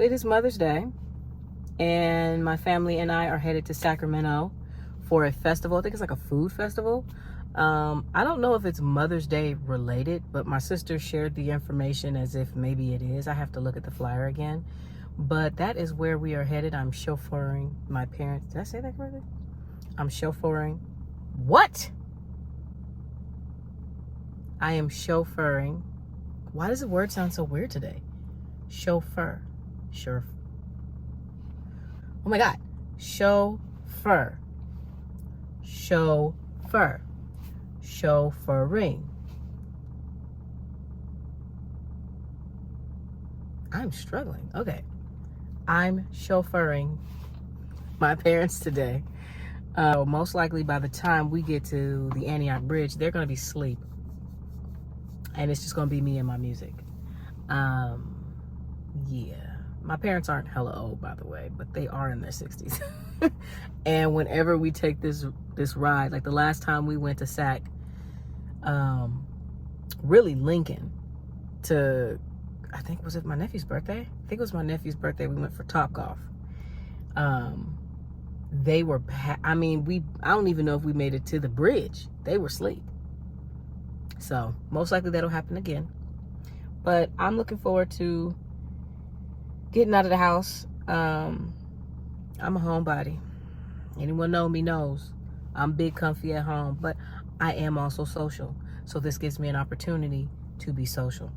it is Mother's Day, and my family and I are headed to Sacramento for a festival. I think it's like a food festival. I don't know if it's Mother's Day related, but my sister shared the information as if maybe it is. I have to look at the flyer again. But that is where we are headed. I'm chauffeuring my parents. Did I say that correctly? I'm chauffeuring. What? I am chauffeuring. Why does the word sound so weird today? Chauffeur. Sure. Oh my God. Chauffeur. Chauffeur. Chauffeuring. I'm struggling. Okay. I'm chauffeuring my parents today. Most likely by the time we get to the Antioch Bridge, they're going to be asleep. And it's just going to be me and my music. Yeah. My parents aren't hella old, by the way, but they are in their 60s. And whenever we take this ride, like the last time we went to Sac, really Lincoln, to, I think, was it my nephew's birthday? I think it was my nephew's birthday. We went for Topgolf. They were, I don't even know if we made it to the bridge. They were asleep. So most likely that'll happen again. But I'm looking forward to getting out of the house. I'm a homebody. Anyone know me knows I'm big comfy at home, but I am also social. So this gives me an opportunity to be social.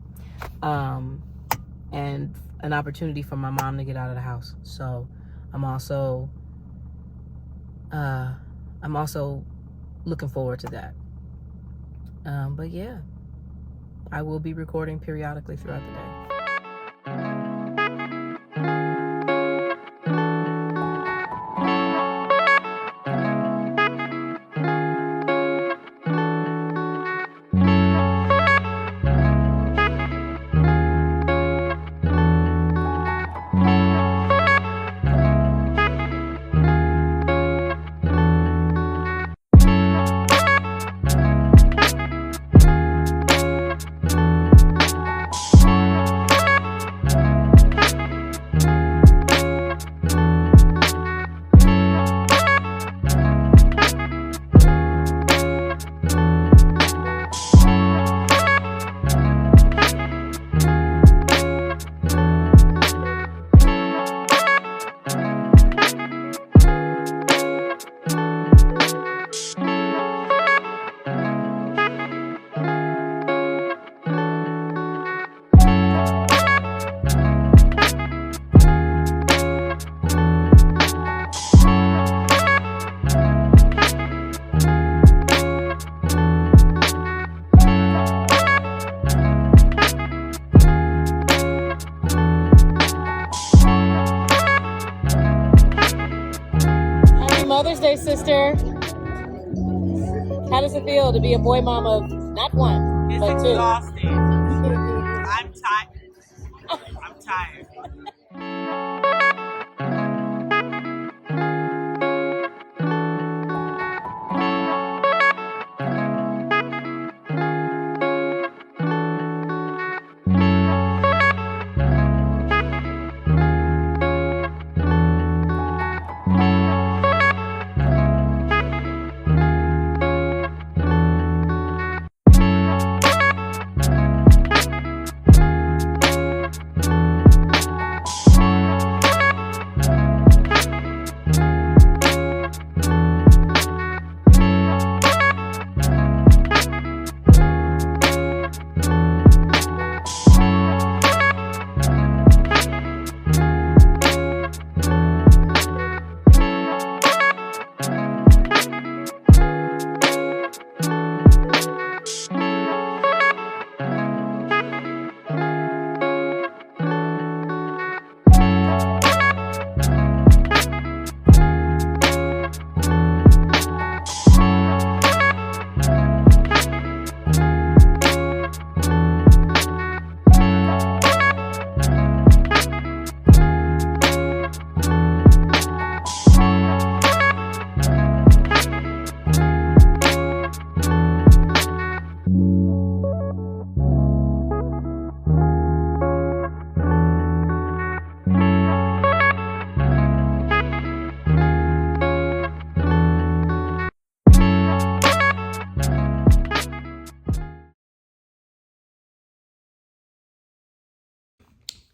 And an opportunity for my mom to get out of the house. So I'm also looking forward to that. But yeah, I will be recording periodically throughout the day. Mother's Day, sister. How does it feel to be a boy mom of not one, it's but two? Exhausting. I'm tired. I'm tired.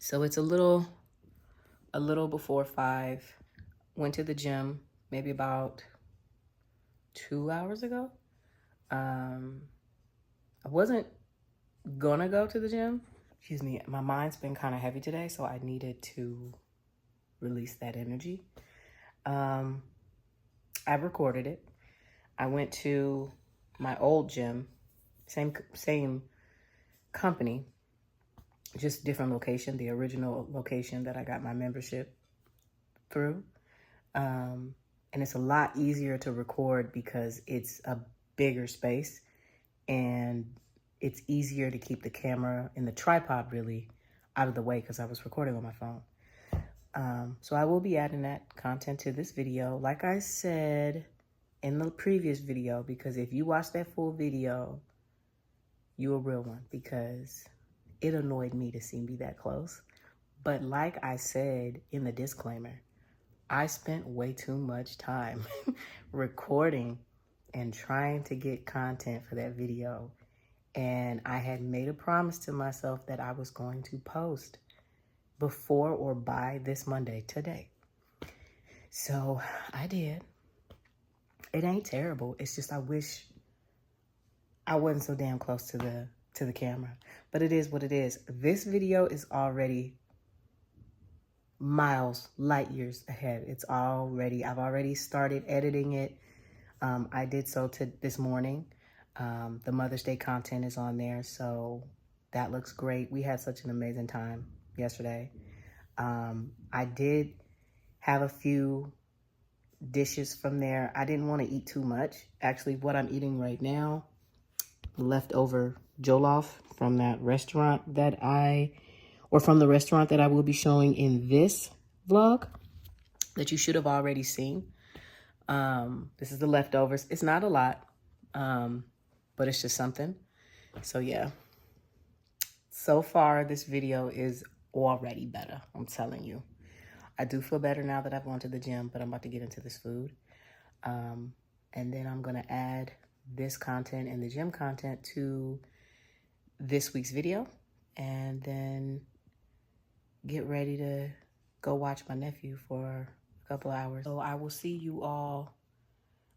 So it's a little before 5. Went to the gym maybe about 2 hours ago. I wasn't gonna go to the gym. Excuse me, my mind's been kind of heavy today, so I needed to release that energy. I recorded it. I went to my old gym, same company, just different location, the original location that I got my membership through. And it's a lot easier to record because it's a bigger space and it's easier to keep the camera and the tripod really out of the way because I was recording on my phone. So I will be adding that content to this video. Like I said in the previous video, because if you watch that full video, you a real one, because it annoyed me to see me that close. But like I said in the disclaimer, I spent way too much time recording and trying to get content for that video. And I had made a promise to myself that I was going to post before or by this Monday, today. So I did. It ain't terrible. It's just I wish I wasn't so damn close to the camera. But it is what it is. This video is already miles, light years ahead. I've already started editing it. I did so this morning. The Mother's Day content is on there, so that looks great. We had such an amazing time yesterday. I did have a few dishes from there. I didn't want to eat too much. Actually, what I'm eating right now, leftover jollof from that restaurant from the restaurant that I will be showing in this vlog that you should have already seen. This is the leftovers. It's not a lot, but it's just something. So yeah, so far this video is already better. I'm telling you. I do feel better now that I've gone to the gym, but I'm about to get into this food. And then I'm going to add this content and the gym content to this week's video. And then get ready to go watch my nephew for a couple of hours. So I will see you all.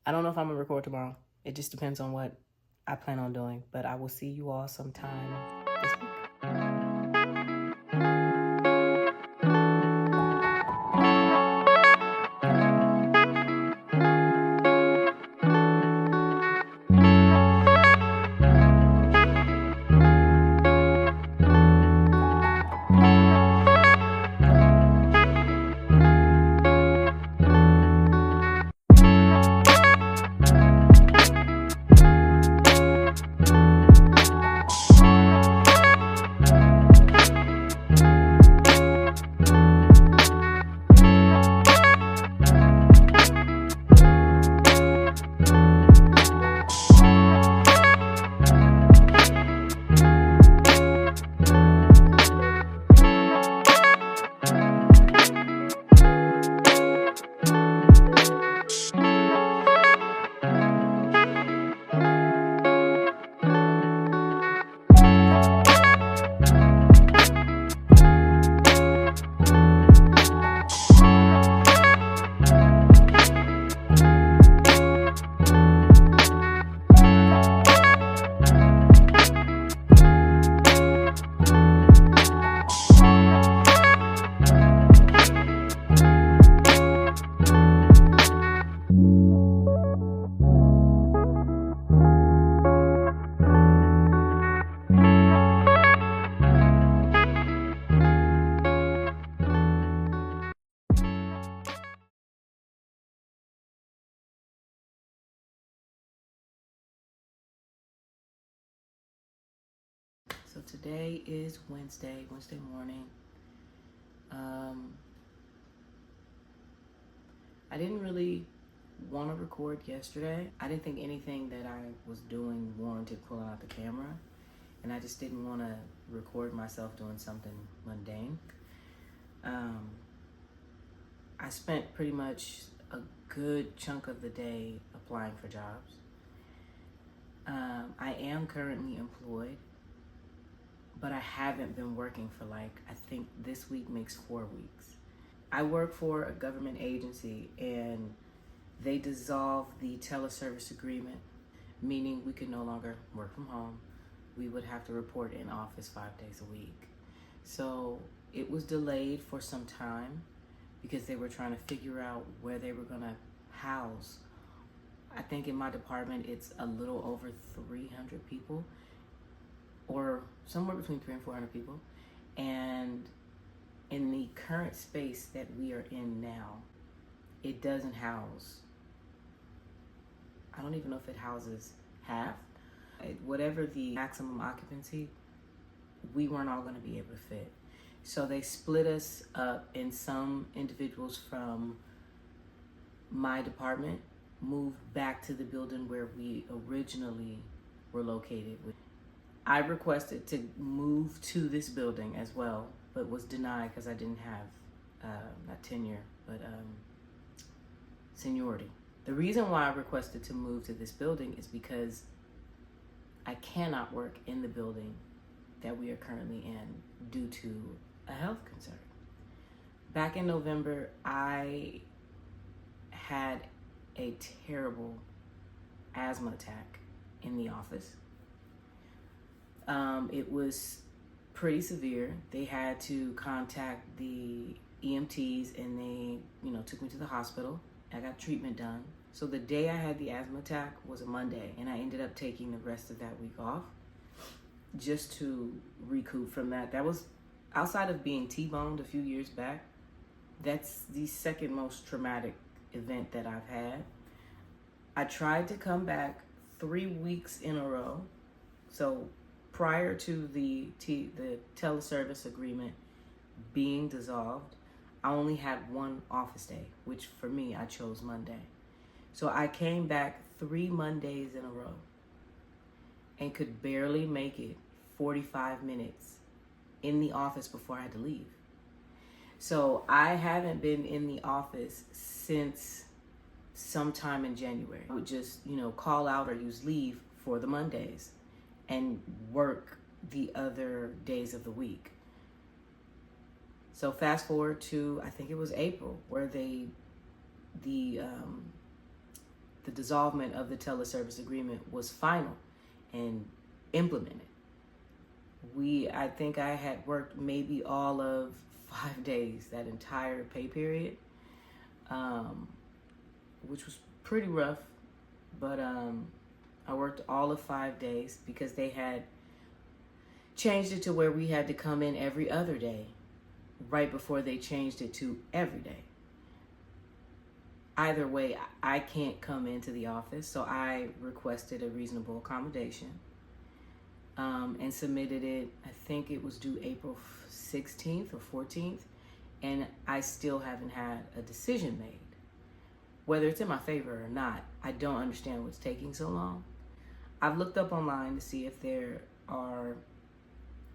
I don't know if I'm going to record tomorrow. It just depends on what I plan on doing. But I will see you all sometime this week. So today is Wednesday morning. I didn't really want to record yesterday. I didn't think anything that I was doing warranted pulling out the camera, and I just didn't want to record myself doing something mundane. I spent pretty much a good chunk of the day applying for jobs. I am currently employed, but I haven't been working for I think this week makes 4 weeks. I work for a government agency, and they dissolved the teleservice agreement, meaning we could no longer work from home. We would have to report in office 5 days a week. So it was delayed for some time because they were trying to figure out where they were gonna house. I think in my department, it's a little over 300 people, or somewhere between 300 and 400 people. And in the current space that we are in now, it doesn't house, I don't even know if it houses half. Whatever the maximum occupancy, we weren't all gonna be able to fit. So they split us up, and some individuals from my department moved back to the building where we originally were located. I requested to move to this building as well, but was denied because I didn't have not tenure, but seniority. The reason why I requested to move to this building is because I cannot work in the building that we are currently in due to a health concern. Back in November, I had a terrible asthma attack in the office. It was pretty severe. They had to contact the EMTs, and they, took me to the hospital. I got treatment done. So the day I had the asthma attack was a Monday, and I ended up taking the rest of that week off just to recoup from that. That was, outside of being T-boned a few years back, that's the second most traumatic event that I've had. I tried to come back 3 weeks in a row. So prior to the teleservice agreement being dissolved, I only had one office day, which for me, I chose Monday. So I came back 3 Mondays in a row and could barely make it 45 minutes in the office before I had to leave. So I haven't been in the office since sometime in January. I would just, call out or use leave for the Mondays and work the other days of the week. So fast forward to, I think it was April, where the dissolvement of the teleservice agreement was final and implemented. I think I had worked maybe all of 5 days, that entire pay period, which was pretty rough, but I worked all of 5 days because they had changed it to where we had to come in every other day, right before they changed it to every day. Either way, I can't come into the office, so I requested a reasonable accommodation and submitted it. I think it was due April 16th or 14th, and I still haven't had a decision made. Whether it's in my favor or not, I don't understand what's taking so long. I've looked up online to see if there are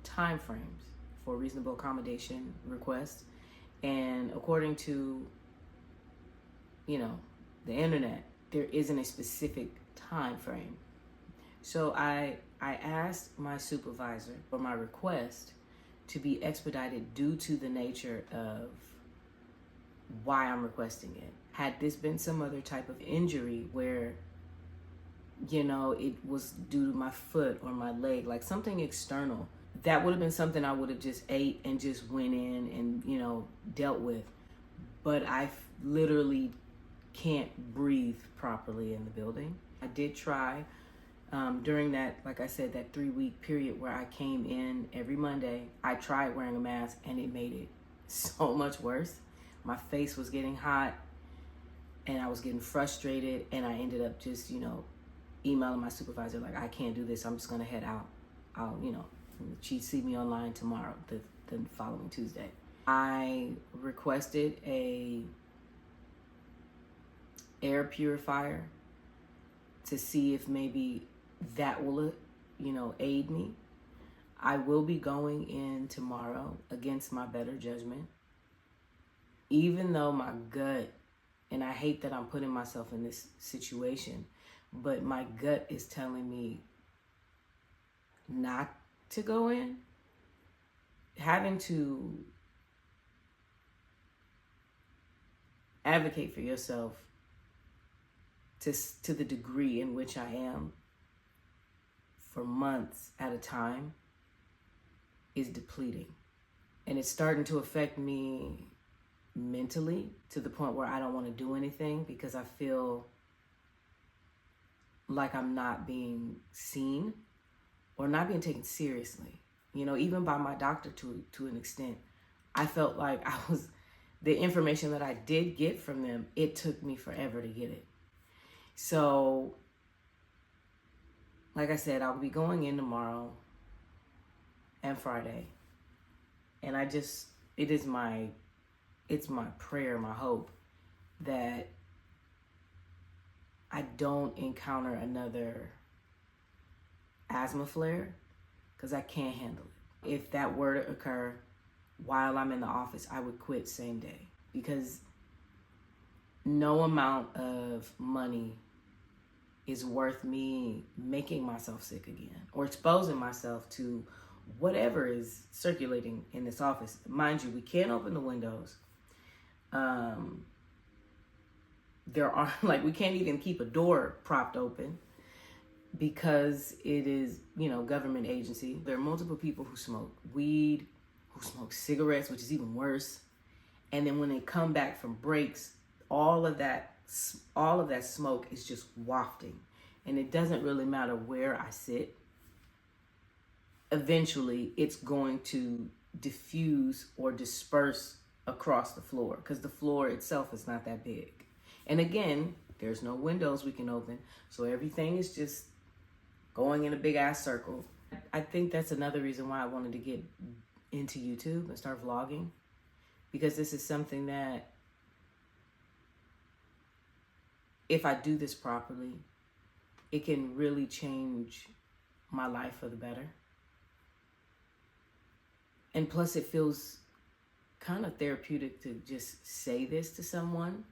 time frames for reasonable accommodation requests, and according to the internet, there isn't a specific time frame. So I asked my supervisor for my request to be expedited due to the nature of why I'm requesting it. Had this been some other type of injury where, it was due to my foot or my leg, like something external, that would have been something I would have just ate and just went in and, dealt with. But I literally can't breathe properly in the building. I did try during that, like I said, that 3-week period where I came in every Monday. I tried wearing a mask, and it made it so much worse. My face was getting hot, and I was getting frustrated, and I ended up just, emailing my supervisor, like, I can't do this. I'm just going to head out. She'd see me online tomorrow, the following Tuesday. I requested a air purifier to see if maybe that will, aid me. I will be going in tomorrow against my better judgment. Even though my gut, and I hate that I'm putting myself in this situation, but my gut is telling me not to go in. having to advocate for yourself to the degree in which I am for months at a time is depleting. And it's starting to affect me mentally to the point where I don't want to do anything because I feel like I'm not being seen or not being taken seriously. You know, even by my doctor to an extent. I felt like the information that I did get from them, it took me forever to get it. So, like I said, I'll be going in tomorrow and Friday. And it's my prayer, my hope that I don't encounter another asthma flare because I can't handle it. If that were to occur while I'm in the office, I would quit same day because no amount of money is worth me making myself sick again or exposing myself to whatever is circulating in this office. Mind you, we can't open the windows. There are we can't even keep a door propped open because it is, government agency. There are multiple people who smoke weed, who smoke cigarettes, which is even worse. And then when they come back from breaks, all of that smoke is just wafting. And it doesn't really matter where I sit. Eventually, it's going to diffuse or disperse across the floor because the floor itself is not that big. And again, there's no windows we can open. So everything is just going in a big ass circle. I think that's another reason why I wanted to get into YouTube and start vlogging, because this is something that if I do this properly, it can really change my life for the better. And plus it feels kind of therapeutic to just say this to someone,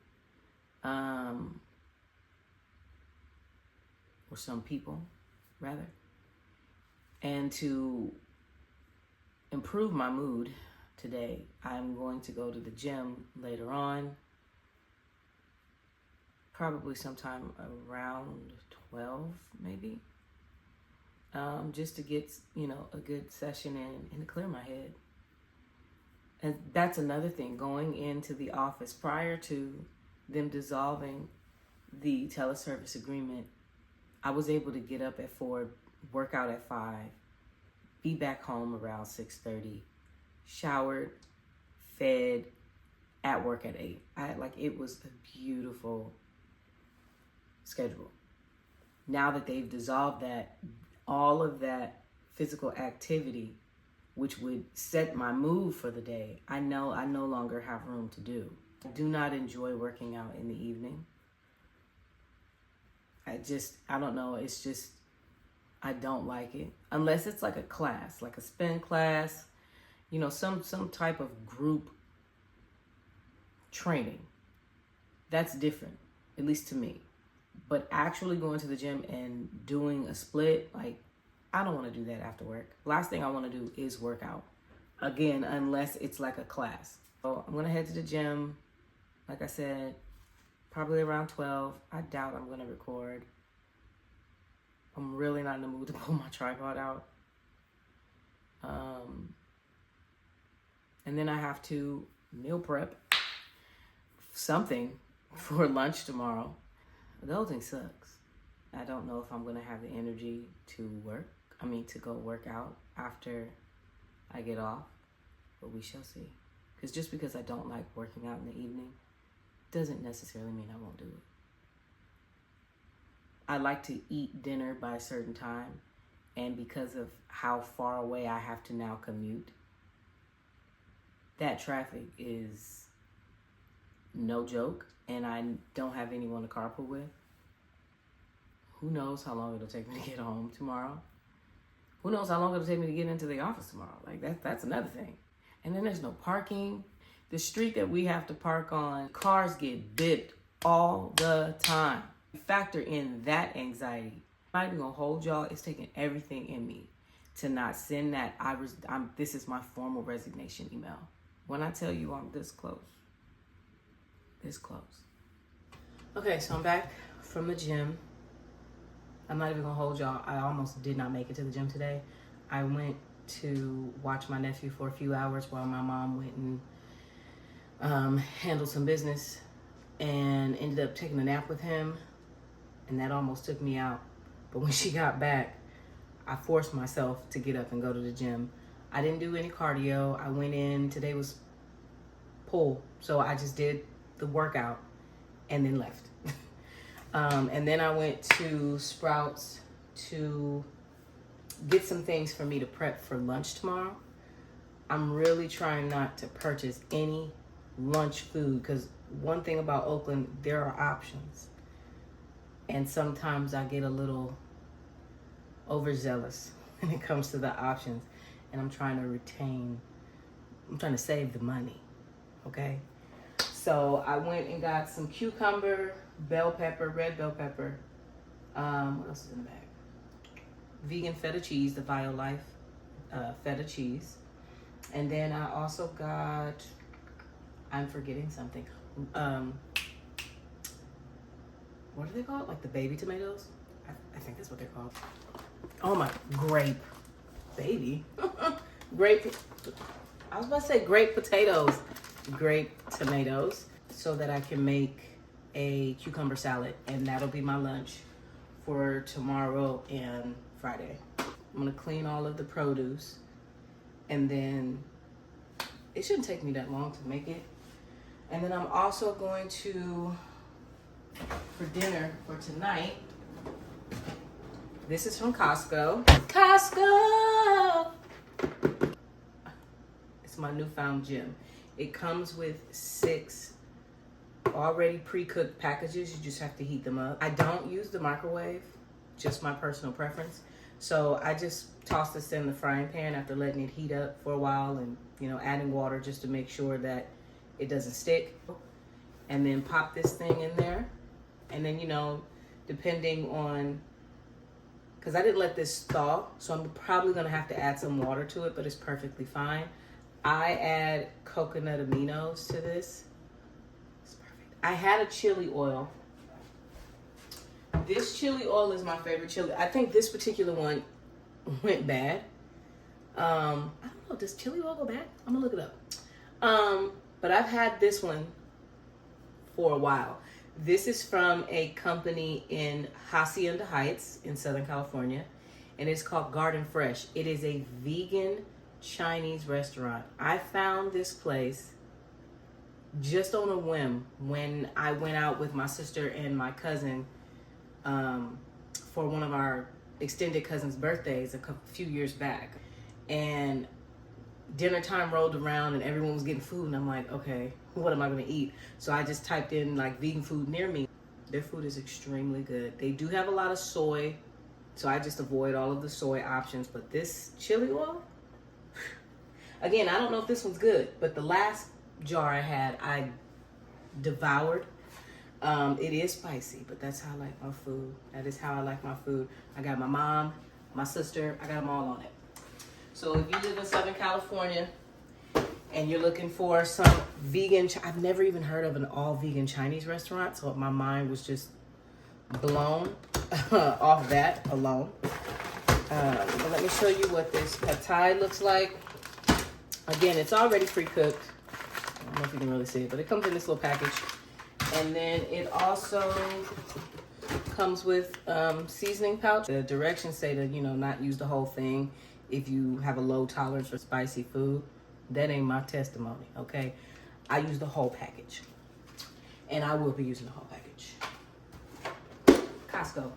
or some people rather, and to improve my mood today. I'm going to go to the gym later on, probably sometime around 12 maybe, just to get a good session in and to clear my head. And that's another thing, going into the office prior to them dissolving the teleservice agreement, I was able to get up at 4, work out at 5, be back home around 6:30, showered, fed, at work at 8. It was a beautiful schedule. Now that they've dissolved that, all of that physical activity, which would set my mood for the day, I know I no longer have room to do. I do not enjoy working out in the evening. I don't know, it's just, I don't like it. Unless it's like a class, like a spin class, some type of group training. That's different, at least to me. But actually going to the gym and doing a split, I don't want to do that after work. Last thing I want to do is work out. Again, unless it's like a class. So I'm going to head to the gym. Like I said, probably around 12. I doubt I'm going to record. I'm really not in the mood to pull my tripod out. And then I have to meal prep something for lunch tomorrow. The whole thing sucks. I don't know if I'm going to have the energy to go work out after I get off, but we shall see. Because just because I don't like working out in the evening doesn't necessarily mean I won't do it. I like to eat dinner by a certain time, and because of how far away I have to now commute, that traffic is no joke, and I don't have anyone to carpool with. Who knows how long it'll take me to get home tomorrow? Who knows how long it'll take me to get into the office tomorrow? That's another thing. And then there's no parking. The street that we have to park on, cars get bipped all the time. Factor in that anxiety. I'm not even gonna hold y'all. It's taking everything in me to not send that. This is my formal resignation email. When I tell you I'm this close. This close. Okay, so I'm back from the gym. I'm not even gonna hold y'all. I almost did not make it to the gym today. I went to watch my nephew for a few hours while my mom went and handled some business, and ended up taking a nap with him, and that almost took me out. But when she got back, I forced myself to get up and go to the gym. I didn't do any cardio. I went in, today was pull, so I just did the workout and then left. And then I went to Sprouts to get some things for me to prep for lunch tomorrow. I'm really trying not to purchase any lunch food, because one thing about Oakland, there are options. And sometimes I get a little overzealous when it comes to the options. And I'm trying to save the money, okay? So I went and got some cucumber, bell pepper, red bell pepper. What else is in the bag? Vegan feta cheese, the BioLife feta cheese. And then I also got, I'm forgetting something. What are they called? Like the baby tomatoes? I think that's what they're called. Oh my, grape. Baby. Grape. I was about to say grape potatoes. Grape tomatoes. So that I can make a cucumber salad. And that'll be my lunch for tomorrow and Friday. I'm gonna clean all of the produce. And then it shouldn't take me that long to make it. And then I'm also going to, for dinner for tonight, this is from Costco. Costco! It's my newfound gem. It comes with 6 already pre-cooked packages. You just have to heat them up. I don't use the microwave, just my personal preference. So I just toss this in the frying pan after letting it heat up for a while, and adding water just to make sure that it doesn't stick. And then pop this thing in there. And then, depending on, because I didn't let this thaw, so I'm probably gonna have to add some water to it, but it's perfectly fine. I add coconut aminos to this. It's perfect. I had a chili oil. This chili oil is my favorite chili. I think this particular one went bad. I don't know, does chili oil go bad? I'm gonna look it up. But I've had this one for a while. This is from a company in Hacienda Heights in Southern California, and it's called Garden Fresh. It is a vegan Chinese restaurant. I found this place just on a whim when I went out with my sister and my cousin for one of our extended cousins' birthdays a few years back. And dinner time rolled around and everyone was getting food, and I'm like, okay, what am I gonna eat? So I just typed in like vegan food near me. Their food is extremely good. They do have a lot of soy, so I just avoid all of the soy options. But this chili oil, again, I don't know if this one's good, but the last jar I had, I devoured. It is spicy, but that's how I like my food. That is how I like my food. I got my mom, my sister, I got them all on it. So if you live in Southern California and you're looking for some vegan, I've never even heard of an all vegan Chinese restaurant, so my mind was just blown off that alone. But let me show you what this pad thai looks like. Again, it's already pre-cooked. I don't know if you can really see it, but it comes in this little package. And then it also comes with seasoning pouch. The directions say to, not use the whole thing if you have a low tolerance for spicy food. That ain't my testimony, okay? I use the whole package. And I will be using the whole package. Costco.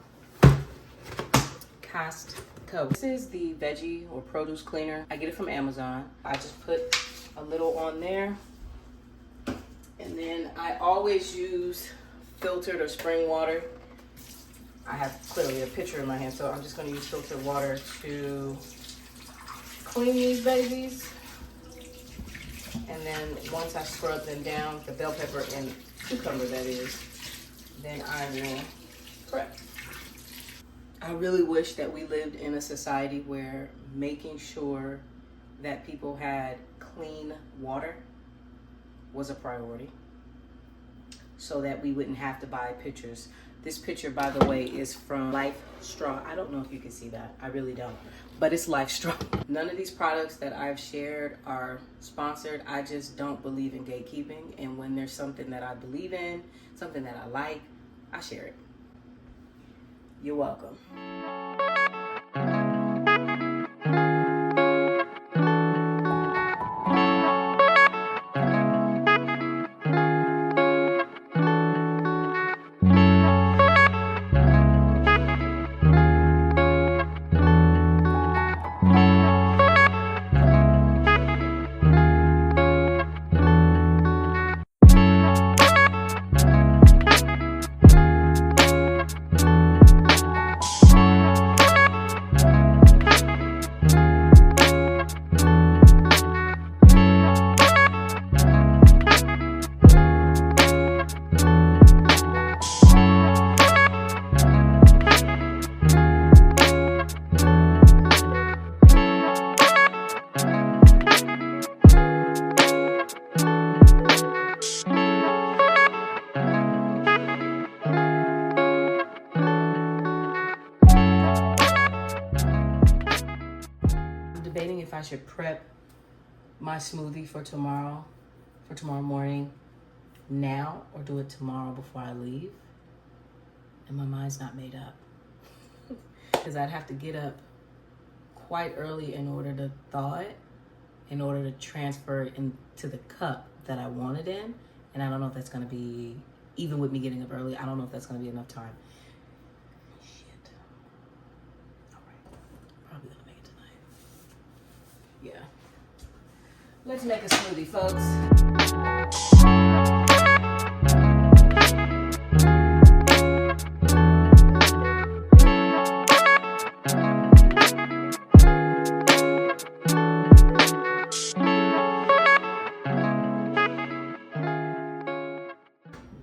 This is the veggie or produce cleaner. I get it from Amazon. I just put a little on there. And then I always use filtered or spring water. I have clearly a pitcher in my hand, so I'm just gonna use filtered water to clean these babies. And then once I scrub them down, the bell pepper and cucumber that is, then I will prep. I really wish that we lived in a society where making sure that people had clean water was a priority, so that we wouldn't have to buy pitchers. This picture, by the way, is from Life Straw. I don't know if you can see that. I really don't. But it's Life Straw. None of these products that I've shared are sponsored. I just don't believe in gatekeeping. And when there's something that I believe in, something that I like, I share it. You're welcome. Debating if I should prep my smoothie for tomorrow morning now, or do it tomorrow before I leave. And my mind's not made up. Because I'd have to get up quite early in order to thaw it, in order to transfer it into the cup that I want it in. And I don't know if that's going to be, even with me getting up early, I don't know if that's going to be enough time. Shit. All right. Probably going to make it tonight. Yeah. Let's make a smoothie, folks.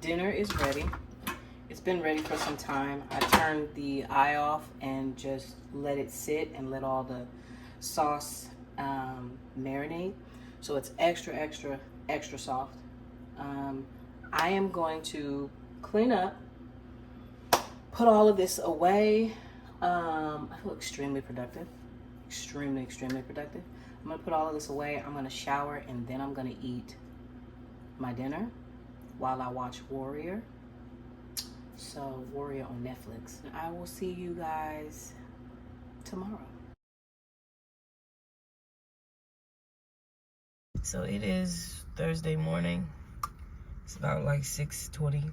Dinner is ready. It's been ready for some time. I turned the eye off and just let it sit and let all the sauce marinate. So it's extra soft. I am going to clean up, put all of this away. I feel extremely productive. Extremely productive. I'm gonna put all of this away. I'm gonna shower, and then I'm gonna eat my dinner while I watch Warrior. So Warrior on Netflix. I will see you guys tomorrow. So it is Thursday morning. It's about like 6:20.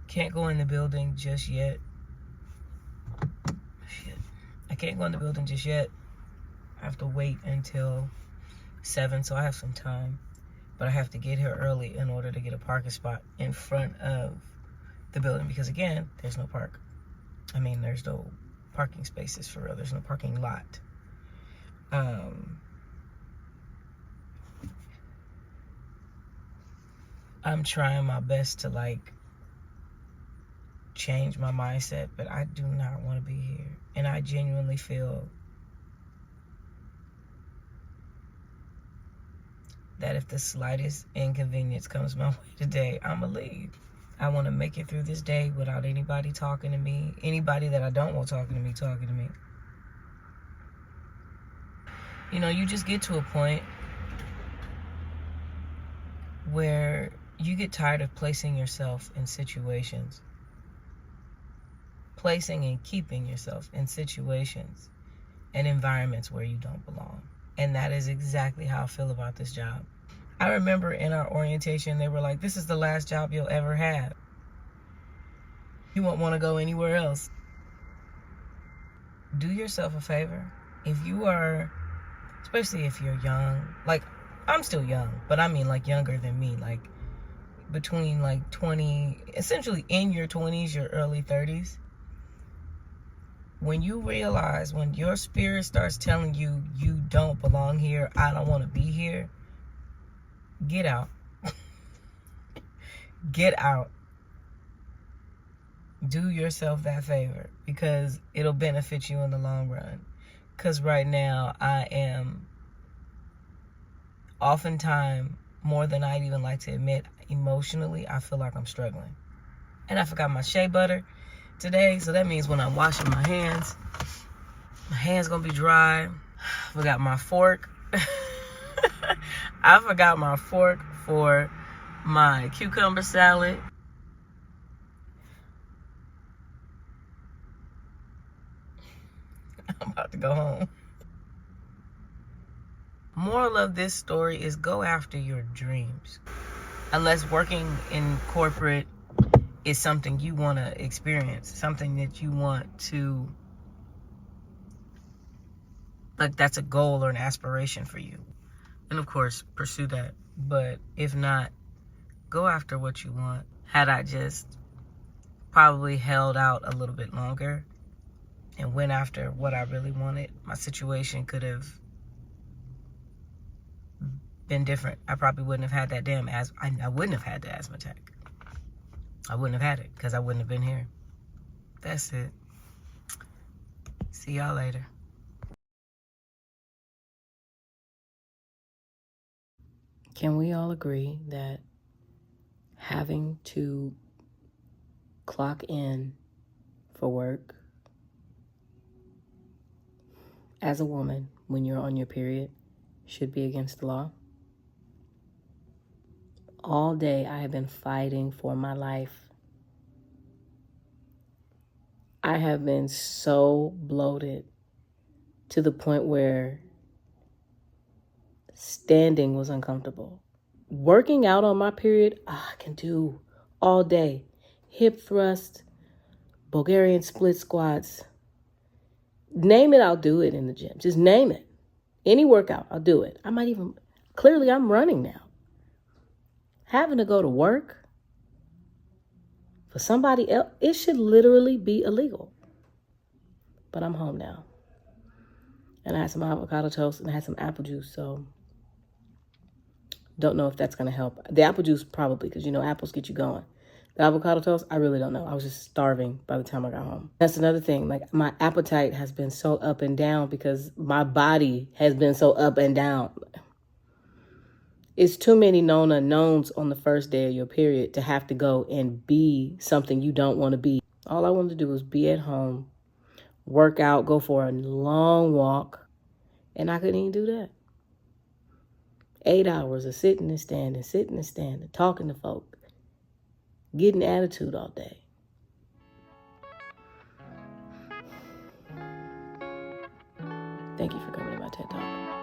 Can't go in the building just yet. Shit. I can't go in the building just yet. I have to wait until 7, so I have some time. But I have to get here early in order to get a parking spot in front of the building, because again, there's no park. I mean, there's no parking spaces for real. There's no parking lot. I'm trying my best to like change my mindset, but I do not want to be here. And I genuinely feel that if the slightest inconvenience comes my way today, I'ma leave. I want to make it through this day without anybody talking to me, anybody that I don't want talking to me. You know, you just get to a point where you get tired of placing yourself in situations. Placing and keeping yourself in situations and environments where you don't belong. And that is exactly how I feel about this job. I remember in our orientation, they were like, this is the last job you'll ever have. You won't want to go anywhere else. Do yourself a favor. If you are, especially if you're young, like I'm still young, but I mean like younger than me, like between like 20, essentially in your 20s, your early 30s. When you realize, when your spirit starts telling you, you don't belong here, I don't want to be here, get out. Get out. Do yourself that favor, because it'll benefit you in the long run. Because right now I am, oftentimes, more than I'd even like to admit, emotionally, I feel like I'm struggling. And I forgot my shea butter today, so that means when I'm washing my hands gonna be dry. I forgot my fork. I forgot my fork for my cucumber salad. I'm about to go home. Moral of this story is go after your dreams. Unless working in corporate is something you want to experience, something that you want to, like, that's a goal or an aspiration for you. And of course, pursue that. But if not, go after what you want. Had I just probably held out a little bit longer and went after what I really wanted, my situation could have been different. I probably wouldn't have had that damn asthma. I wouldn't have had the asthma attack. I wouldn't have had it because I wouldn't have been here. That's it. See y'all later. Can we all agree that having to clock in for work as a woman when you're on your period should be against the law? All day I have been fighting for my life. I have been so bloated to the point where standing was uncomfortable. Working out on my period, I can do all day. Hip thrust, Bulgarian split squats. Name it, I'll do it in the gym. Just name it. Any workout, I'll do it. I might even, clearly I'm running now. Having to go to work for somebody else, it should literally be illegal. But I'm home now. And I had some avocado toast and I had some apple juice, so don't know if that's going to help. The apple juice probably, because apples get you going. The avocado toast, I really don't know. I was just starving by the time I got home. That's another thing. Like, my appetite has been so up and down because my body has been so up and down. It's too many known unknowns on the first day of your period to have to go and be something you don't want to be. All I wanted to do was be at home, work out, go for a long walk, and I couldn't even do that. 8 hours of sitting and standing, talking to folk, getting attitude all day. Thank you for coming to my TED Talk.